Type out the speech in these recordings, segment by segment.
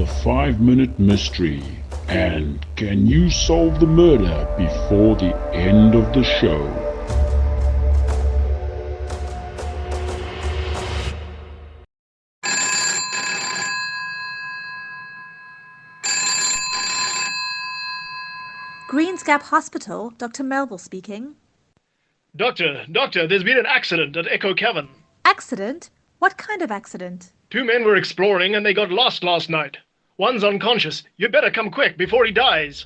the 5-minute mystery. And can you solve the murder before the end of the show? Greens Gap Hospital, Dr. Malville speaking. Doctor, there's been an accident at Echo Cavern. Accident? What kind of accident? 2 men were exploring and they got lost last night. One's unconscious. You'd better come quick before he dies.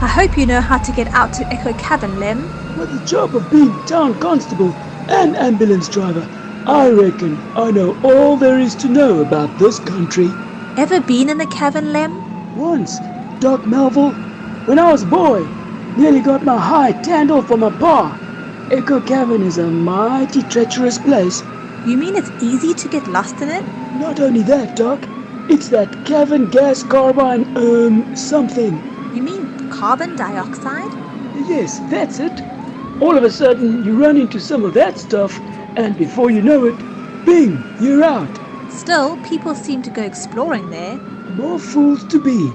I hope you know how to get out to Echo Cavern, Lem. With the job of being town constable and ambulance driver, I reckon I know all there is to know about this country. Ever been in the cavern, Lem? Once, Doc Malville, when I was a boy, nearly got my hide tanned off from my pa. Echo Cavern is a mighty treacherous place. You mean it's easy to get lost in it? Not only that, Doc, it's that cavern gas carbine, something. You mean carbon dioxide? Yes, that's it. All of a sudden, you run into some of that stuff, and before you know it, bing, you're out. Still, people seem to go exploring there. More fools to be.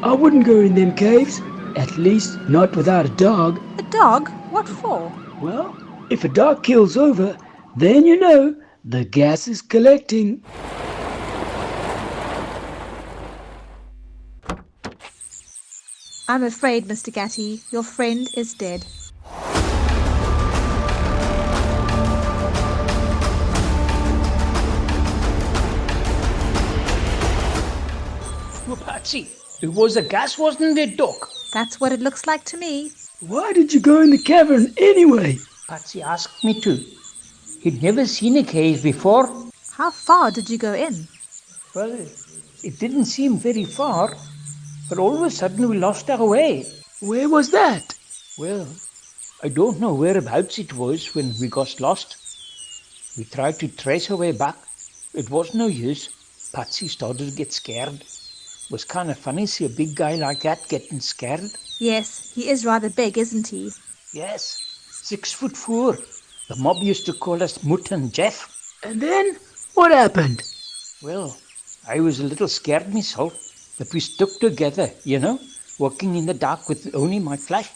I wouldn't go in them caves. At least, not without a dog. A dog? What for? Well, if a dog kills over, then you know the gas is collecting. I'm afraid, Mr. Gatty, your friend is dead. Well, Patsy, it was the gas, wasn't it, Doc? That's what it looks like to me. Why did you go in the cavern anyway? Patsy asked me to. He'd never seen a cave before. How far did you go in? Well, it didn't seem very far, but all of a sudden we lost our way. Where was that? Well, I don't know whereabouts it was when we got lost. We tried to trace our way back. It was no use. Patsy started to get scared. It was kind of funny to see a big guy like that getting scared. Yes, he is rather big, isn't he? Yes, 6'4". The mob used to call us Mutt and Jeff. And then, what happened? Well, I was a little scared myself, but we stuck together, walking in the dark with only my flash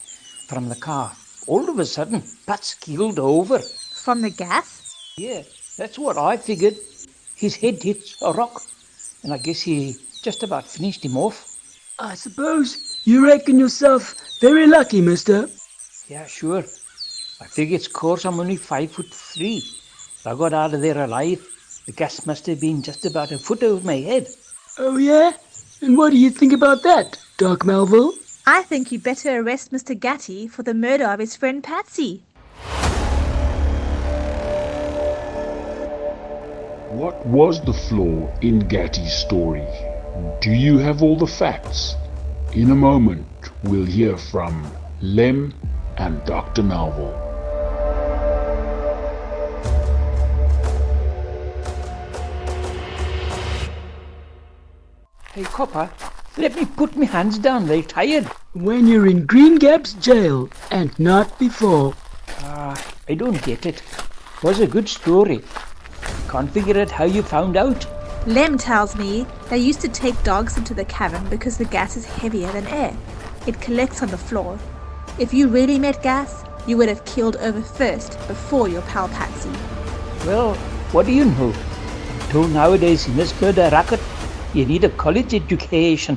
from the car. All of a sudden, Pats keeled over. From the gas? Yeah, that's what I figured. His head hit a rock, and I guess he just about finished him off. I suppose you reckon yourself very lucky, mister. Yeah, sure. I figure it's course I'm only 5'3". If I got out of there alive, the gas must have been just about a foot over my head. Oh, yeah? And what do you think about that, Doc Malville? I think you better arrest Mr. Gatty for the murder of his friend Patsy. What was the flaw in Gatty's story? Do you have all the facts? In a moment, we'll hear from Lem and Dr. Malville. Hey, copper, let me put my hands down. They're tired. When you're in Green Gap's jail, and not before. I don't get it. Was a good story. Can't figure out how you found out. Lem tells me they used to take dogs into the cavern because the gas is heavier than air. It collects on the floor. If you really met gas, you would have keeled over first before your pal Patsy. Well, what do you know? I'm told nowadays in this murder racket, you need a college education.